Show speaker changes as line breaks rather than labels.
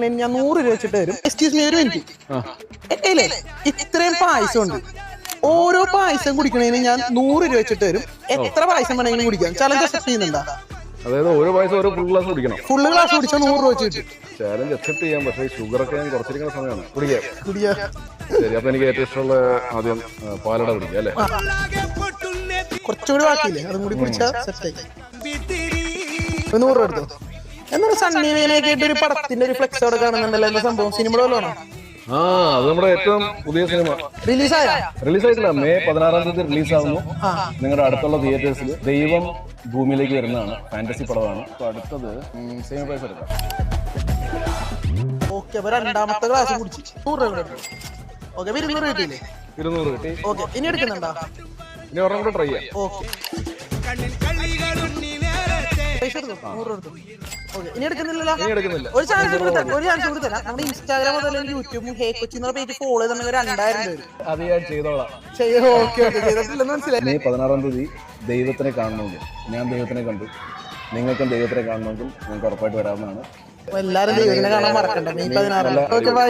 ഞാൻ 100 രൂപ വെച്ചിട്ട് വരും. എക്സ്ക്യൂസ് മീ, ഒരു മിനിറ്റ്. എല്ലേ ഇത്രയും പായസം ഉണ്ട്. ഓരോ പായസം കുടിക്കണേന് ഞാൻ 100 രൂപ വെച്ചിട്ട് വരും. എത്ര പായസം വേണമെങ്കിലും കുടിക്കാം. ചലഞ്ച് അക്സെപ്റ്റ് ചെയ്യുന്നുണ്ടോ?
അതായത് ഓരോ പായസം ഓരോ ഫുൾ ഗ്ലാസ് കുടിക്കണം.
ഫുൾ ഗ്ലാസ് കുടിച്ചാൽ 100 രൂപ വെച്ച് കിട്ടും.
ചാലഞ്ച് അക്സെപ്റ്റ് ചെയ്യാം, പക്ഷേ ഷുഗർ ഒക്കെ ഞാൻ കുറച്ചിരിക്കുന്ന സമയമാണ്. കുടിക്കാം. ശരി, അപ്പൊ എനിക്ക് ഏറ്റവും ഇഷ്ടമുള്ള ആദ്യം പാലട കുടിക്കാം അല്ലേ?
കുറച്ചുകൂടി ബാക്കിയില്ലേ, അതും കൂടി കുടിച്ചാൽ സെറ്റായി. 100 രൂപ എടുത്തോ. എന്നൊരു സണ്ണി വേനയൊക്കെ ആയിട്ട് ഒരു പടത്തിന്റെ ഒരു ഫ്ലെക്സ് അവിടെ കാണുന്നുണ്ടല്ലോ. എന്താ സംഭവം? സിനിമയുടെ വല്ലതാണോ?
അത് നമ്മുടെ ഏറ്റവും പുതിയ സിനിമ റിലീസായിട്ടില്ല. മെയ് 16 തീയതി റിലീസാവുന്നു. നിങ്ങളുടെ അടുത്തുള്ള തിയേറ്റേഴ്സിൽ ദൈവം ഭൂമിയിലേക്ക് വരുന്നതാണ്. ഫാന്റസി പടമാണ്. അപ്പൊ അടുത്തത് സെയിം പ്രൈസ് എടുക്കാം.
ഓക്കെ, അപ്പൊ രണ്ടാമത്തെ ഗ്ലാസ് കുടിച്ച് 100 രൂപ എടുത്തു. ഓക്കെ, 200 കിട്ടിയില്ലേ?
200 കിട്ടി.
ഓക്കെ, ഇനി എടുക്കുന്നുണ്ടോ?
ഇനി ഒരെണ്ണം കൂടെ ട്രൈ ചെയ്യാം.
ഓക്കെ, ഇനി എടുക്കുന്നില്ലല്ലോ. ഒരു ചാൻസ് കൊടുത്തല്ല. നമ്മുടെ ഇൻസ്റ്റാഗ്രാം അതുപോലെ യൂട്യൂബും ഹേ കൊച്ചി എന്നുള്ള പേജ് ഫോളോ ചെയ്തിട്ടുണ്ടെങ്കിൽ 2000 രൂപ.
അത് ഞാൻ ചെയ്തോളാം.
ചെയ്തിട്ടില്ലെന്ന് മനസ്സിലായി.
മെയ് 16 തീയതി ദൈവത്തിനെ കാണണമെങ്കിൽ ഞാൻ ദൈവത്തിനെ കണ്ടു. നിങ്ങൾക്കും ദൈവത്തിനെ കാണണമെങ്കിൽ നിങ്ങൾക്ക് ഉറപ്പായിട്ട് വരാവുന്നതാണ്.
എല്ലാരും ദൈവത്തിനെ കാണാൻ മറക്കണ്ട. മെയ് 16. Okay, by.